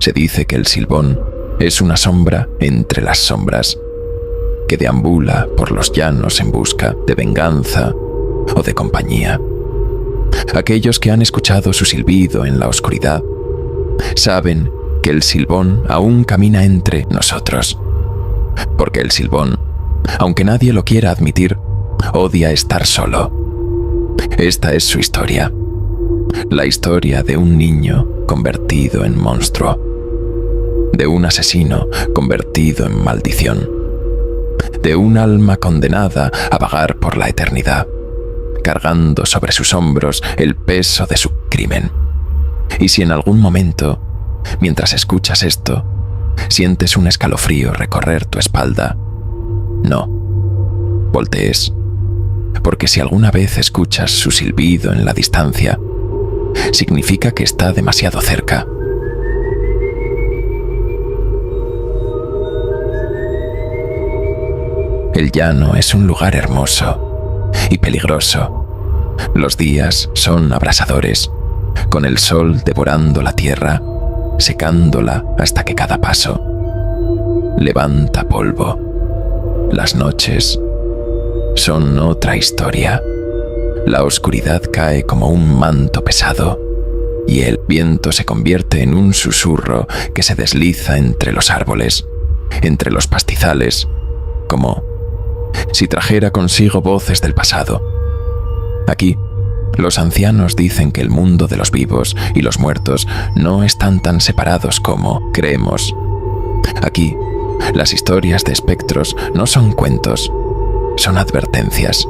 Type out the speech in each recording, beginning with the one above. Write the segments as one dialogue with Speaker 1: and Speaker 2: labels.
Speaker 1: Se dice que el Silbón es una sombra entre las sombras, que deambula por los llanos en busca de venganza o de compañía. Aquellos que han escuchado su silbido en la oscuridad saben que el Silbón aún camina entre nosotros, porque el Silbón, aunque nadie lo quiera admitir, odia estar solo. Esta es su historia, la historia de un niño convertido en monstruo, de un asesino convertido en maldición, de un alma condenada a vagar por la eternidad, cargando sobre sus hombros el peso de su crimen. Y si en algún momento, mientras escuchas esto, sientes un escalofrío recorrer tu espalda, no voltees, porque si alguna vez escuchas su silbido en la distancia, significa que está demasiado cerca. El llano es un lugar hermoso y peligroso. Los días son abrasadores, con el sol devorando la tierra, secándola hasta que cada paso levanta polvo. Las noches son otra historia. La oscuridad cae como un manto pesado y el viento se convierte en un susurro que se desliza entre los árboles, entre los pastizales, como si trajera consigo voces del pasado. Aquí, los ancianos dicen que el mundo de los vivos y los muertos no están tan separados como creemos. Aquí, las historias de espectros no son cuentos, son advertencias.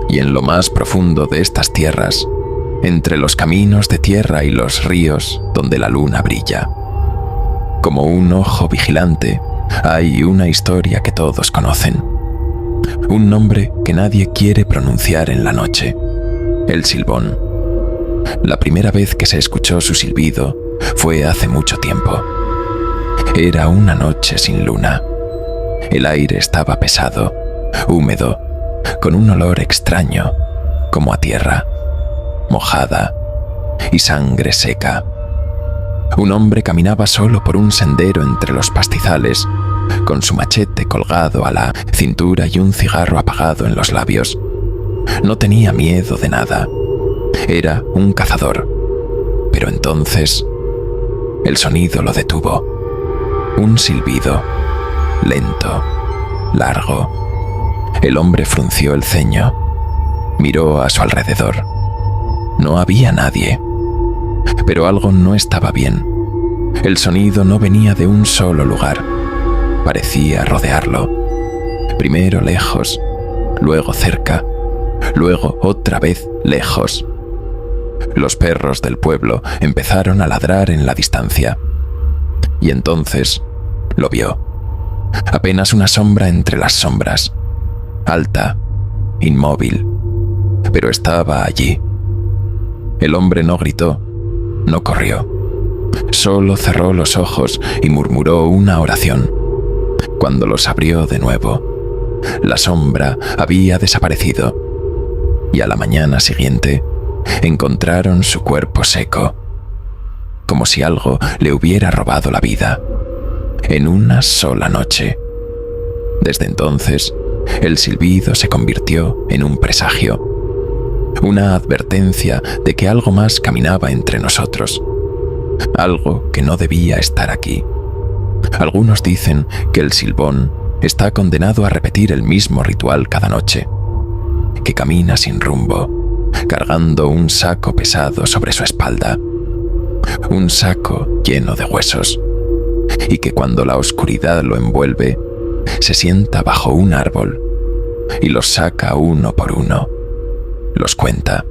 Speaker 1: Y en lo más profundo de estas tierras, entre los caminos de tierra y los ríos donde la luna brilla, como un ojo vigilante, hay una historia que todos conocen. Un nombre que nadie quiere pronunciar en la noche: el Silbón. La primera vez que se escuchó su silbido fue hace mucho tiempo. Era una noche sin luna. El aire estaba pesado, húmedo, con un olor extraño, como a tierra, mojada y sangre seca. Un hombre caminaba solo por un sendero entre los pastizales, con su machete colgado a la cintura y un cigarro apagado en los labios. No tenía miedo de nada. Era un cazador. Pero entonces, el sonido lo detuvo. Un silbido, lento, largo. El hombre frunció el ceño. Miró a su alrededor. No había nadie. Pero algo no estaba bien. El sonido no venía de un solo lugar. Parecía rodearlo. Primero lejos, luego cerca, luego otra vez lejos. Los perros del pueblo empezaron a ladrar en la distancia. Y entonces lo vio. Apenas una sombra entre las sombras. Alta, inmóvil, pero estaba allí. El hombre no gritó, no corrió. Solo cerró los ojos y murmuró una oración. Cuando los abrió de nuevo, la sombra había desaparecido, y a la mañana siguiente encontraron su cuerpo seco, como si algo le hubiera robado la vida, en una sola noche. Desde entonces, el silbido se convirtió en un presagio, una advertencia de que algo más caminaba entre nosotros, algo que no debía estar aquí. Algunos dicen que el Silbón está condenado a repetir el mismo ritual cada noche, que camina sin rumbo, cargando un saco pesado sobre su espalda, un saco lleno de huesos, y que cuando la oscuridad lo envuelve, se sienta bajo un árbol y los saca uno por uno, los cuenta,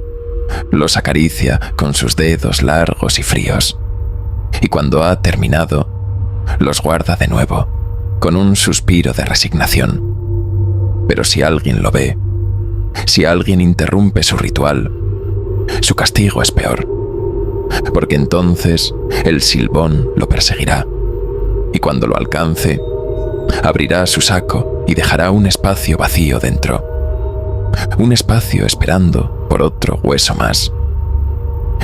Speaker 1: los acaricia con sus dedos largos y fríos, y cuando ha terminado, los guarda de nuevo, con un suspiro de resignación. Pero si alguien lo ve, si alguien interrumpe su ritual, su castigo es peor, porque entonces el Silbón lo perseguirá, y cuando lo alcance, abrirá su saco y dejará un espacio vacío dentro, un espacio esperando por otro hueso más.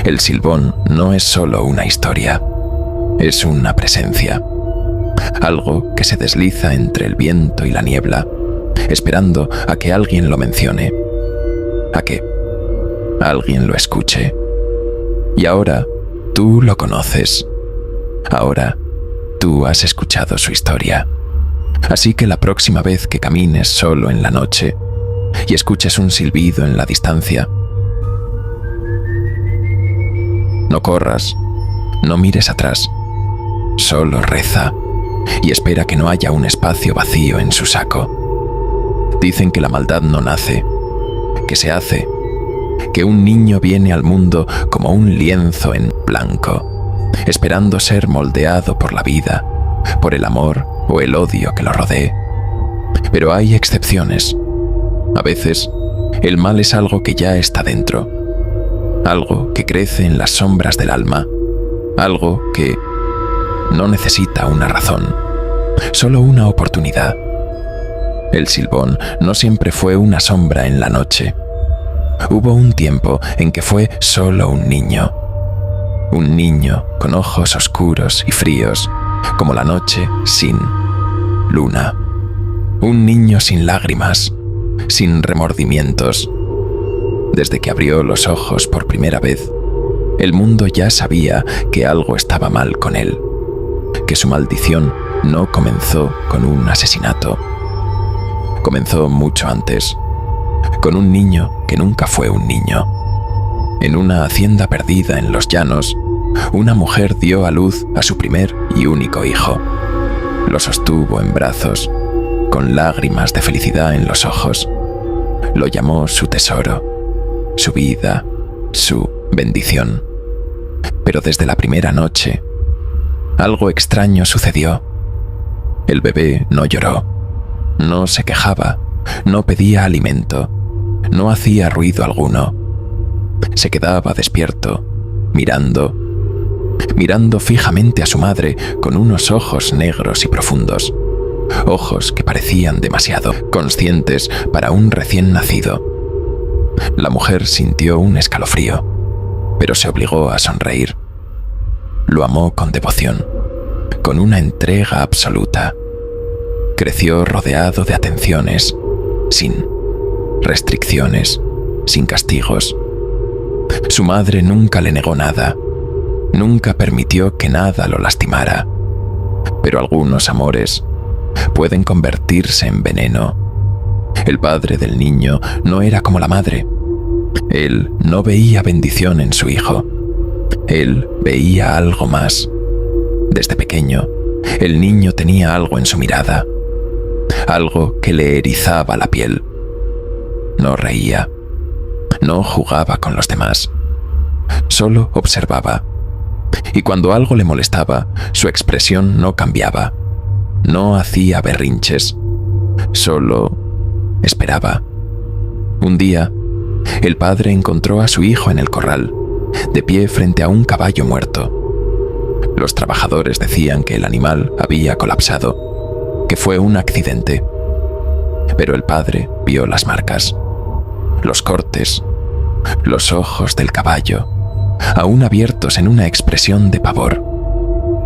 Speaker 1: El Silbón no es solo una historia, Es una presencia. Algo que se desliza entre el viento y la niebla, esperando a que alguien lo mencione, a que alguien lo escuche. Y ahora tú lo conoces. Ahora tú has escuchado su historia. Así que la próxima vez que camines solo en la noche y escuches un silbido en la distancia, no corras, no mires atrás, solo reza y espera que no haya un espacio vacío en su saco. Dicen que la maldad no nace, que se hace, que un niño viene al mundo como un lienzo en blanco, esperando ser moldeado por la vida, por el amor o el odio que lo rodee. Pero hay excepciones. A veces, el mal es algo que ya está dentro, algo que crece en las sombras del alma, algo que no necesita una razón, solo una oportunidad. El Silbón no siempre fue una sombra en la noche. Hubo un tiempo en que fue solo un niño con ojos oscuros y fríos, como la noche sin luna. Un niño sin lágrimas, sin remordimientos. Desde que abrió los ojos por primera vez, el mundo ya sabía que algo estaba mal con él, que su maldición no comenzó con un asesinato. Comenzó mucho antes, con un niño que nunca fue un niño. En una hacienda perdida en los llanos, una mujer dio a luz a su primer y único hijo. Lo sostuvo en brazos, con lágrimas de felicidad en los ojos. Lo llamó su tesoro, su vida, su bendición. Pero desde la primera noche, algo extraño sucedió. El bebé no lloró, no se quejaba, no pedía alimento, no hacía ruido alguno. Se quedaba despierto, mirando fijamente a su madre con unos ojos negros y profundos, ojos que parecían demasiado conscientes para un recién nacido. La mujer sintió un escalofrío, pero se obligó a sonreír. Lo amó con devoción, con una entrega absoluta. Creció rodeado de atenciones, sin restricciones, sin castigos. Su madre nunca le negó nada, nunca permitió que nada lo lastimara. Pero algunos amores pueden convertirse en veneno. El padre del niño no era como la madre. Él no veía bendición en su hijo. Él veía algo más. Desde pequeño, el niño tenía algo en su mirada, algo que le erizaba la piel. No reía, no jugaba con los demás, solo observaba. Y cuando algo le molestaba, su expresión no cambiaba, no hacía berrinches, solo esperaba. Un día, el padre encontró a su hijo en el corral, de pie frente a un caballo muerto. Los trabajadores decían que el animal había colapsado, que fue un accidente. Pero el padre vio las marcas, los cortes, los ojos del caballo, aún abiertos en una expresión de pavor.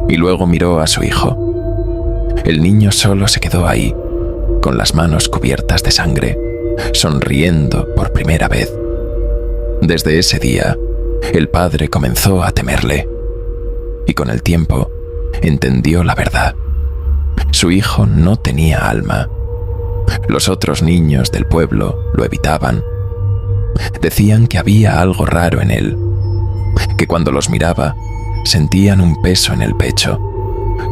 Speaker 1: Y luego miró a su hijo. El niño solo se quedó ahí, con las manos cubiertas de sangre, sonriendo por primera vez. Desde ese día, el padre comenzó a temerle. Y con el tiempo, entendió la verdad. Su hijo no tenía alma. Los otros niños del pueblo lo evitaban. Decían que había algo raro en él, que cuando los miraba, sentían un peso en el pecho,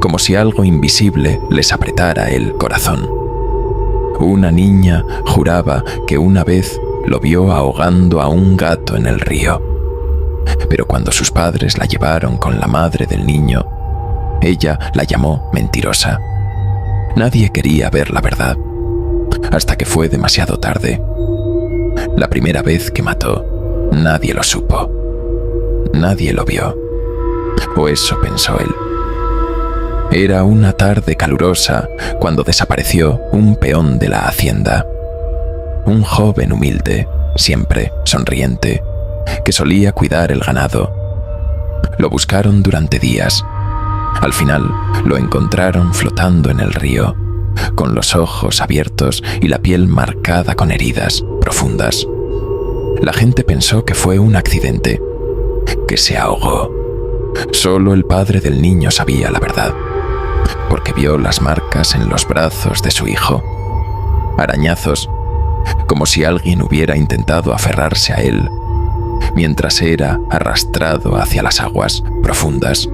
Speaker 1: como si algo invisible les apretara el corazón. Una niña juraba que una vez lo vio ahogando a un gato en el río. Pero cuando sus padres la llevaron con la madre del niño, ella la llamó mentirosa. Nadie quería ver la verdad, hasta que fue demasiado tarde. La primera vez que mató, nadie lo supo. Nadie lo vio. O eso pensó él. Era una tarde calurosa cuando desapareció un peón de la hacienda. Un joven humilde, siempre sonriente, que solía cuidar el ganado. Lo buscaron durante días, Al final lo encontraron flotando en el río, con los ojos abiertos y la piel marcada con heridas profundas. La gente pensó que fue un accidente, que se ahogó. Solo el padre del niño sabía la verdad, porque vio las marcas en los brazos de su hijo. Arañazos, como si alguien hubiera intentado aferrarse a él, mientras era arrastrado hacia las aguas profundas.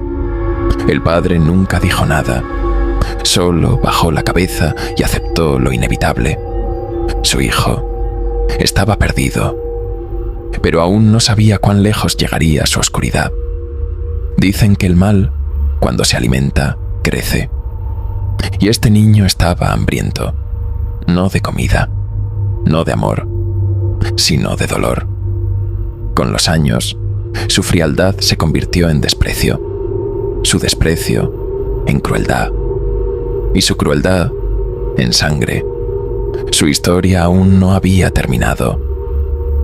Speaker 1: El padre nunca dijo nada, solo bajó la cabeza y aceptó lo inevitable. Su hijo estaba perdido, pero aún no sabía cuán lejos llegaría su oscuridad. Dicen que el mal, cuando se alimenta, crece. Y este niño estaba hambriento, no de comida, no de amor, sino de dolor. Con los años, su frialdad se convirtió en desprecio, su desprecio en crueldad, y su crueldad en sangre. Su historia aún no había terminado,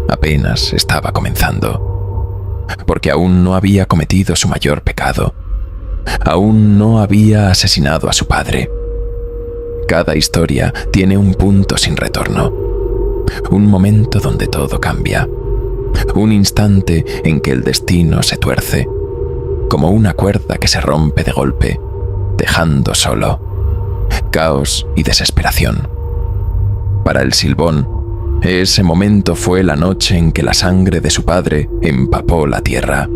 Speaker 1: apenas estaba comenzando, porque aún no había cometido su mayor pecado, aún no había asesinado a su padre. Cada historia tiene un punto sin retorno, un momento donde todo cambia, un instante en que el destino se tuerce, como una cuerda que se rompe de golpe, dejando solo caos y desesperación. Para el Silbón, ese momento fue la noche en que la sangre de su padre empapó la tierra,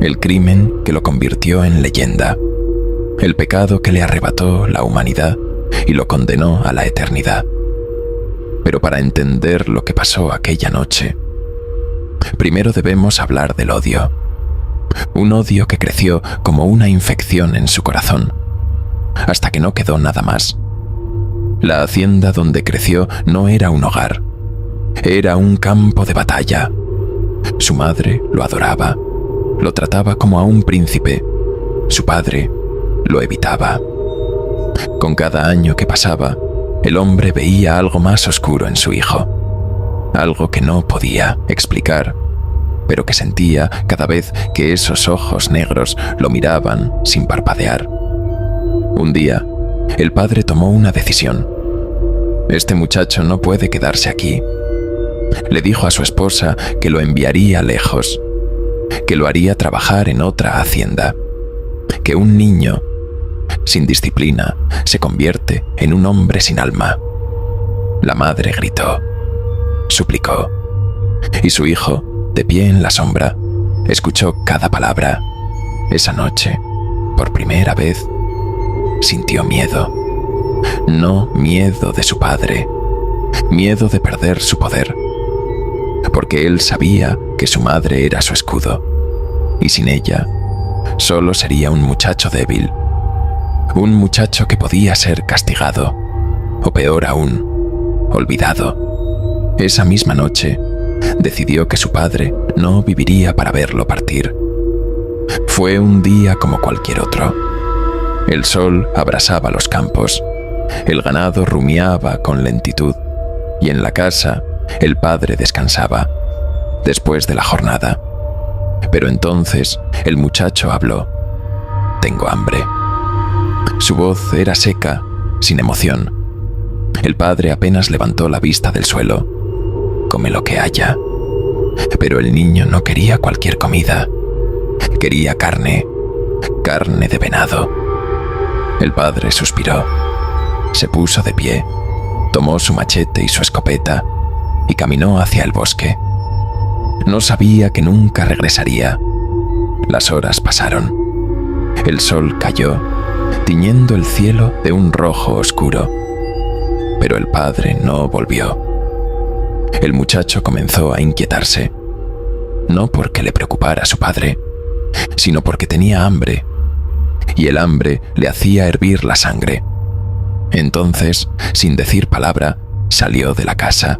Speaker 1: el crimen que lo convirtió en leyenda, el pecado que le arrebató la humanidad y lo condenó a la eternidad. Pero para entender lo que pasó aquella noche, primero debemos hablar del odio. Un odio que creció como una infección en su corazón, hasta que no quedó nada más. La hacienda donde creció no era un hogar, era un campo de batalla. Su madre lo adoraba, lo trataba como a un príncipe. Su padre lo evitaba. Con cada año que pasaba, el hombre veía algo más oscuro en su hijo, algo que no podía explicar, pero que sentía cada vez que esos ojos negros lo miraban sin parpadear. Un día, el padre tomó una decisión. Este muchacho no puede quedarse aquí. Le dijo a su esposa que lo enviaría lejos, que lo haría trabajar en otra hacienda, que un niño sin disciplina se convierte en un hombre sin alma. La madre gritó, suplicó, y su hijo, de pie en la sombra, escuchó cada palabra. Esa noche, por primera vez, sintió miedo. No miedo de su padre, miedo de perder su poder, porque él sabía que su madre era su escudo, y sin ella, solo sería un muchacho débil, un muchacho que podía ser castigado, o peor aún, olvidado. Esa misma noche, decidió que su padre no viviría para verlo partir. Fue un día como cualquier otro. El sol abrasaba los campos, el ganado rumiaba con lentitud, y en la casa el padre descansaba, después de la jornada. Pero entonces el muchacho habló. «Tengo hambre». Su voz era seca, sin emoción. El padre apenas levantó la vista del suelo. «Come lo que haya». Pero el niño no quería cualquier comida. Quería carne, carne de venado. El padre suspiró. Se puso de pie, tomó su machete y su escopeta y caminó hacia el bosque. No sabía que nunca regresaría. Las horas pasaron. El sol cayó, tiñendo el cielo de un rojo oscuro. Pero el padre no volvió. El muchacho comenzó a inquietarse, no porque le preocupara a su padre, sino porque tenía hambre, y el hambre le hacía hervir la sangre. Entonces, sin decir palabra, salió de la casa,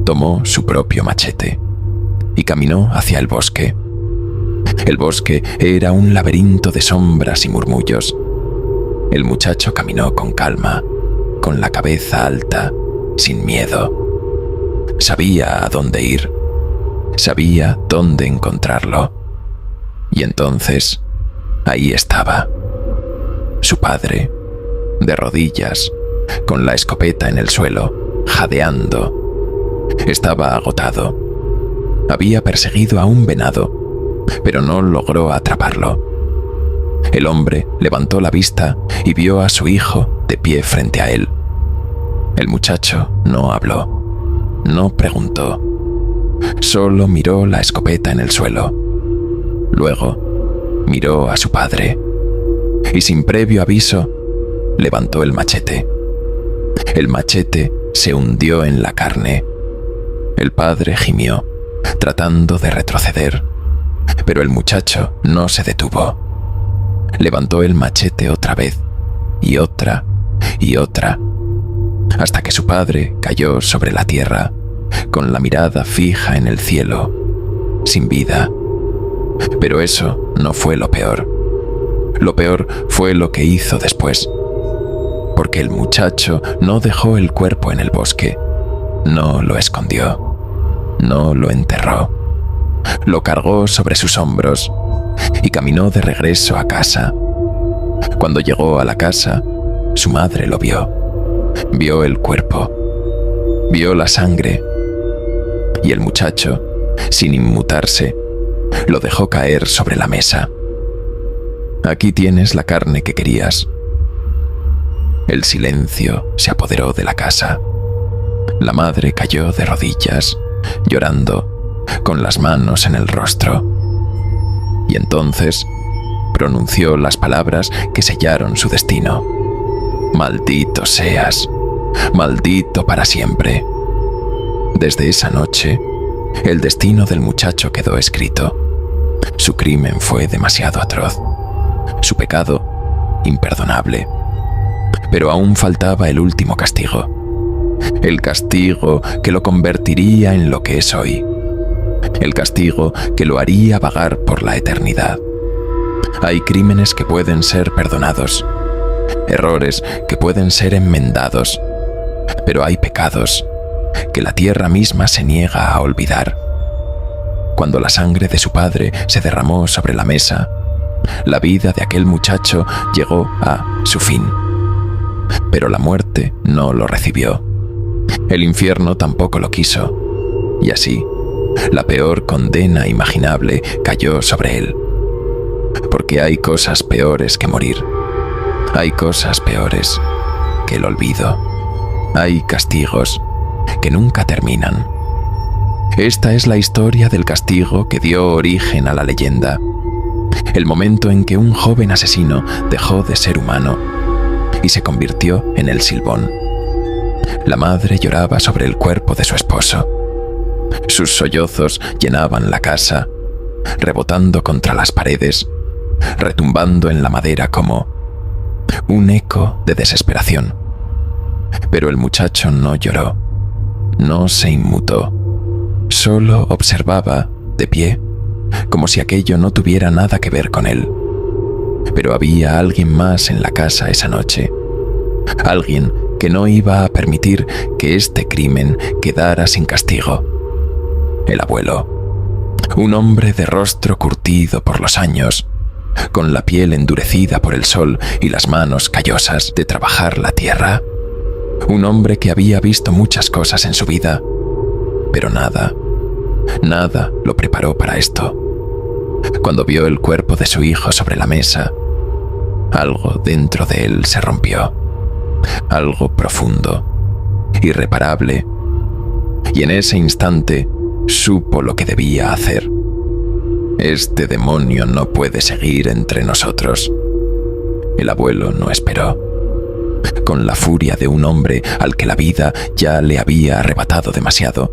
Speaker 1: tomó su propio machete y caminó hacia el bosque. El bosque era un laberinto de sombras y murmullos. El muchacho caminó con calma, con la cabeza alta, sin miedo. Sabía a dónde ir, sabía dónde encontrarlo. Y entonces Ahí estaba. Su padre, de rodillas, con la escopeta en el suelo, jadeando. Estaba agotado. Había perseguido a un venado, pero no logró atraparlo. El hombre levantó la vista y vio a su hijo de pie frente a él. El muchacho no habló, no preguntó, solo miró la escopeta en el suelo. Luego miró a su padre y sin previo aviso levantó el machete. El machete se hundió en la carne. El padre gimió, tratando de retroceder, pero el muchacho no se detuvo. Levantó el machete otra vez, y otra, hasta que su padre cayó sobre la tierra, con la mirada fija en el cielo, sin vida. Pero eso no fue lo peor. Lo peor fue lo que hizo después, porque el muchacho no dejó el cuerpo en el bosque, no lo escondió, no lo enterró. Lo cargó sobre sus hombros y caminó de regreso a casa. Cuando llegó a la casa, su madre lo vio. Vio el cuerpo, vio la sangre, y el muchacho, sin inmutarse, lo dejó caer sobre la mesa. Aquí tienes la carne que querías. El silencio se apoderó de la casa. La madre cayó de rodillas, llorando, con las manos en el rostro. Y entonces pronunció las palabras que sellaron su destino. Maldito seas, maldito para siempre. Desde esa noche, el destino del muchacho quedó escrito. Su crimen fue demasiado atroz, su pecado imperdonable. Pero aún faltaba el último castigo. El castigo que lo convertiría en lo que es hoy. El castigo que lo haría vagar por la eternidad. Hay crímenes que pueden ser perdonados, errores que pueden ser enmendados, pero hay pecados que la tierra misma se niega a olvidar. Cuando la sangre de su padre se derramó sobre la mesa, la vida de aquel muchacho llegó a su fin. Pero la muerte no lo recibió. El infierno tampoco lo quiso. Y así, la peor condena imaginable cayó sobre él. Porque hay cosas peores que morir. Hay cosas peores que el olvido. Hay castigos que nunca terminan. Esta es la historia del castigo que dio origen a la leyenda. El momento en que un joven asesino dejó de ser humano y se convirtió en el Silbón. La madre lloraba sobre el cuerpo de su esposo. Sus sollozos llenaban la casa, rebotando contra las paredes, retumbando en la madera como un eco de desesperación. Pero el muchacho no lloró, no se inmutó, solo observaba, de pie, como si aquello no tuviera nada que ver con él. Pero había alguien más en la casa esa noche, alguien que no iba a permitir que este crimen quedara sin castigo. El abuelo, un hombre de rostro curtido por los años, con la piel endurecida por el sol y las manos callosas de trabajar la tierra. Un hombre que había visto muchas cosas en su vida, pero nada lo preparó para esto. Cuando vio el cuerpo de su hijo sobre la mesa, algo dentro de él se rompió, algo profundo, irreparable, y en ese instante supo lo que debía hacer. Este demonio no puede seguir entre nosotros. El abuelo no esperó. Con la furia de un hombre al que la vida ya le había arrebatado demasiado,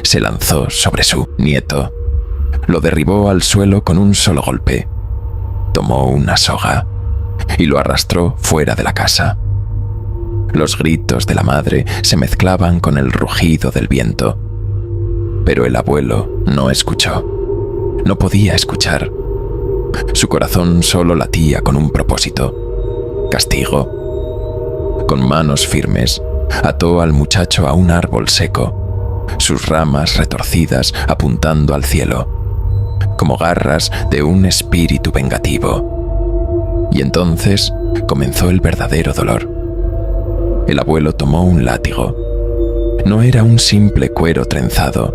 Speaker 1: se lanzó sobre su nieto. Lo derribó al suelo con un solo golpe. Tomó una soga y lo arrastró fuera de la casa. Los gritos de la madre se mezclaban con el rugido del viento. Pero el abuelo no escuchó. No podía escuchar. Su corazón solo latía con un propósito: castigo. Con manos firmes, ató al muchacho a un árbol seco, sus ramas retorcidas apuntando al cielo, como garras de un espíritu vengativo. Y entonces comenzó el verdadero dolor. El abuelo tomó un látigo. No era un simple cuero trenzado.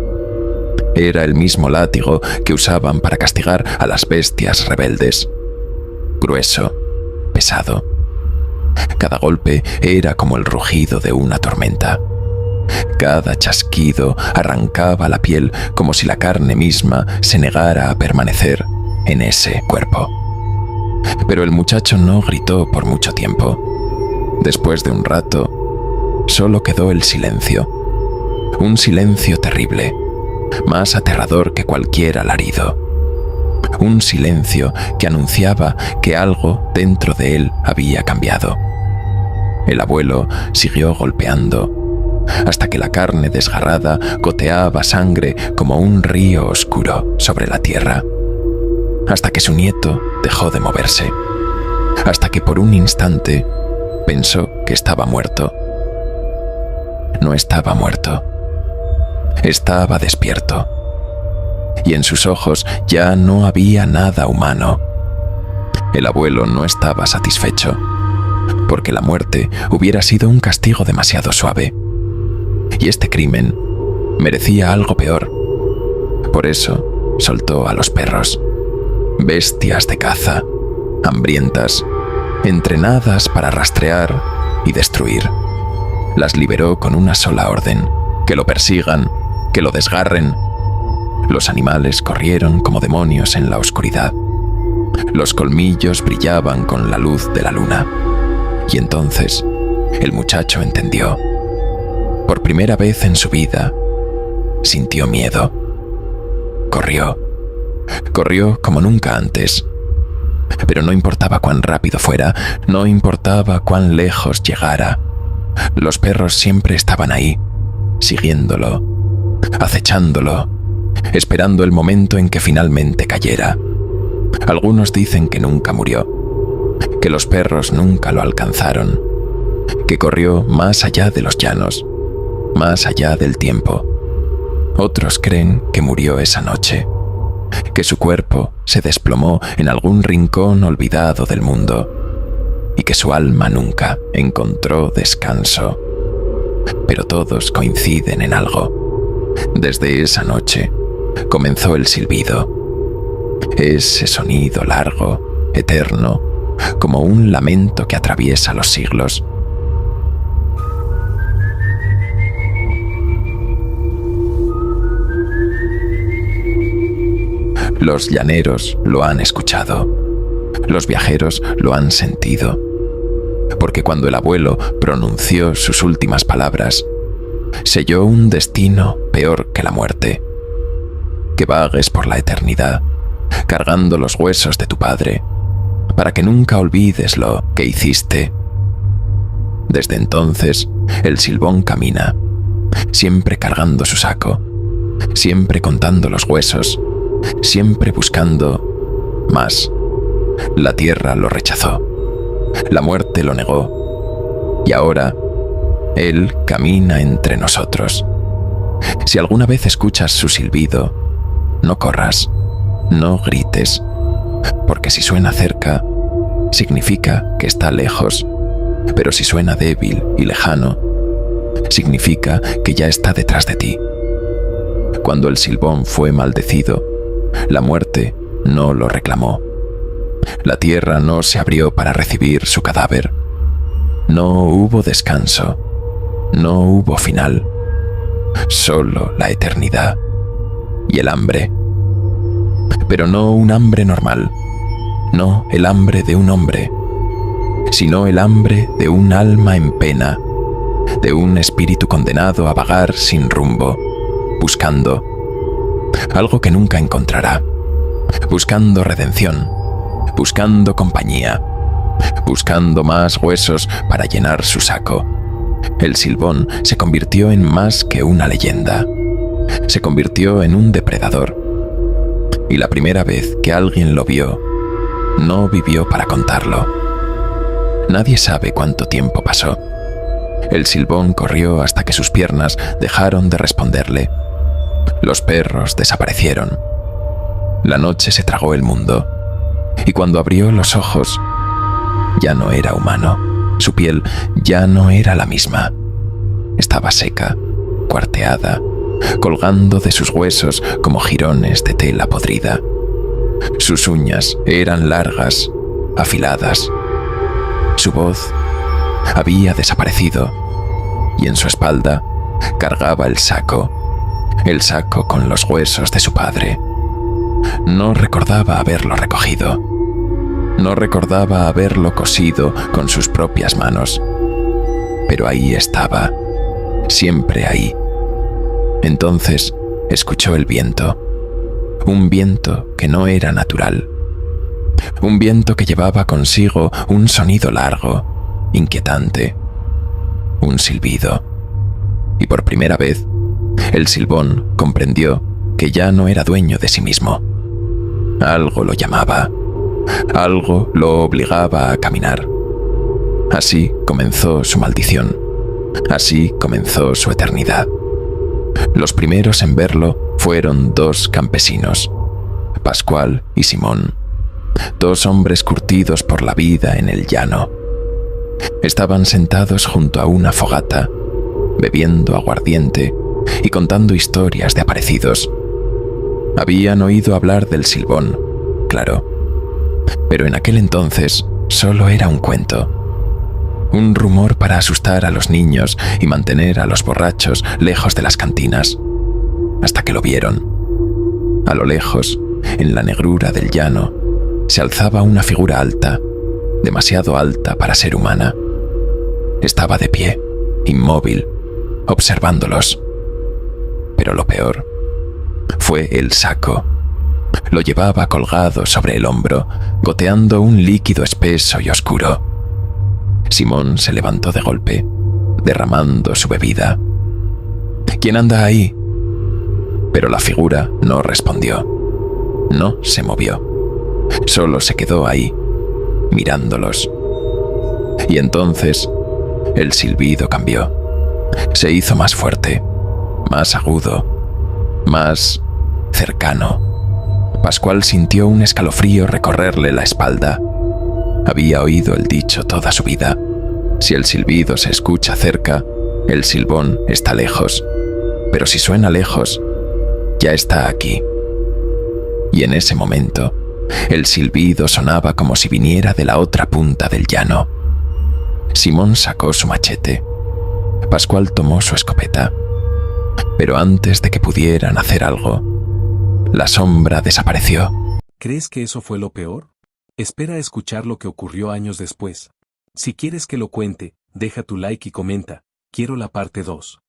Speaker 1: Era el mismo látigo que usaban para castigar a las bestias rebeldes. Grueso, pesado. Cada golpe era como el rugido de una tormenta. Cada chasquido arrancaba la piel como si la carne misma se negara a permanecer en ese cuerpo. Pero el muchacho no gritó por mucho tiempo. Después de un rato, solo quedó el silencio. Un silencio terrible, más aterrador que cualquier alarido. Un silencio que anunciaba que algo dentro de él había cambiado. El abuelo siguió golpeando, hasta que la carne desgarrada goteaba sangre como un río oscuro sobre la tierra. Hasta que su nieto dejó de moverse. Hasta que por un instante pensó que estaba muerto. No estaba muerto. Estaba despierto. Y en sus ojos ya no había nada humano. El abuelo no estaba satisfecho, porque la muerte hubiera sido un castigo demasiado suave. Y este crimen merecía algo peor. Por eso soltó a los perros, bestias de caza, hambrientas, entrenadas para rastrear y destruir. Las liberó con una sola orden: que lo persigan, que lo desgarren. Los animales corrieron como demonios en la oscuridad. Los colmillos brillaban con la luz de la luna. Y entonces el muchacho entendió. Por primera vez en su vida, sintió miedo. Corrió. Corrió como nunca antes. Pero no importaba cuán rápido fuera, no importaba cuán lejos llegara. Los perros siempre estaban ahí, siguiéndolo, acechándolo, esperando el momento en que finalmente cayera. Algunos dicen que nunca murió, que los perros nunca lo alcanzaron, que corrió más allá de los llanos, más allá del tiempo. Otros creen que murió esa noche, que su cuerpo se desplomó en algún rincón olvidado del mundo y que su alma nunca encontró descanso. Pero todos coinciden en algo. Desde esa noche comenzó el silbido. Ese sonido largo, eterno, como un lamento que atraviesa los siglos. Los llaneros lo han escuchado. Los viajeros lo han sentido. Porque cuando el abuelo pronunció sus últimas palabras, selló un destino peor que la muerte. Que vagues por la eternidad, cargando los huesos de tu padre, para que nunca olvides lo que hiciste. Desde entonces, el Silbón camina, siempre cargando su saco, siempre contando los huesos, siempre buscando más. La tierra lo rechazó, la muerte lo negó, y ahora él camina entre nosotros. Si alguna vez escuchas su silbido, no corras, no grites, porque si suena cerca, significa que está lejos, pero si suena débil y lejano, significa que ya está detrás de ti. Cuando el Silbón fue maldecido, la muerte no lo reclamó. La tierra no se abrió para recibir su cadáver. No hubo descanso, no hubo final, solo la eternidad y el hambre. Pero no un hambre normal, no el hambre de un hombre, sino el hambre de un alma en pena, de un espíritu condenado a vagar sin rumbo, buscando algo que nunca encontrará, buscando redención, buscando compañía, buscando más huesos para llenar su saco. El Silbón se convirtió en más que una leyenda. Se convirtió en un depredador. Y la primera vez que alguien lo vio, no vivió para contarlo. Nadie sabe cuánto tiempo pasó. El Silbón corrió hasta que sus piernas dejaron de responderle. Los perros desaparecieron. La noche se tragó el mundo. Y cuando abrió los ojos, ya no era humano. Su piel ya no era la misma. Estaba seca, cuarteada, colgando de sus huesos como jirones de tela podrida. Sus uñas eran largas, afiladas. Su voz había desaparecido y en su espalda cargaba el saco con los huesos de su padre. No recordaba haberlo recogido. No recordaba haberlo cosido con sus propias manos. Pero ahí estaba, siempre ahí. Entonces escuchó el viento, un viento que no era natural, un viento que llevaba consigo un sonido largo, inquietante, un silbido. Y por primera vez, el silbón comprendió que ya no era dueño de sí mismo. Algo lo llamaba, algo lo obligaba a caminar. Así comenzó su maldición, así comenzó su eternidad. Los primeros en verlo fueron dos campesinos, Pascual y Simón, dos hombres curtidos por la vida en el llano. Estaban sentados junto a una fogata, bebiendo aguardiente y contando historias de aparecidos. Habían oído hablar del silbón, claro, pero en aquel entonces solo era un cuento, un rumor para asustar a los niños y mantener a los borrachos lejos de las cantinas, hasta que lo vieron. A lo lejos, en la negrura del llano, se alzaba una figura alta, demasiado alta para ser humana. Estaba de pie, inmóvil, observándolos. Pero lo peor fue el saco. Lo llevaba colgado sobre el hombro, goteando un líquido espeso y oscuro. Simón se levantó de golpe, derramando su bebida. ¿Quién anda ahí? Pero la figura no respondió. No se movió. Solo se quedó ahí, mirándolos. Y entonces el silbido cambió. Se hizo más fuerte, más agudo, más cercano. Pascual sintió un escalofrío recorrerle la espalda. Había oído el dicho toda su vida: si el silbido se escucha cerca, el silbón está lejos. Pero si suena lejos, ya está aquí. Y en ese momento, el silbido sonaba como si viniera de la otra punta del llano. Simón sacó su machete. Pascual tomó su escopeta. Pero antes de que pudieran hacer algo, la sombra desapareció.
Speaker 2: ¿Crees que eso fue lo peor? Espera a escuchar lo que ocurrió años después. Si quieres que lo cuente, deja tu like y comenta. Quiero la parte 2.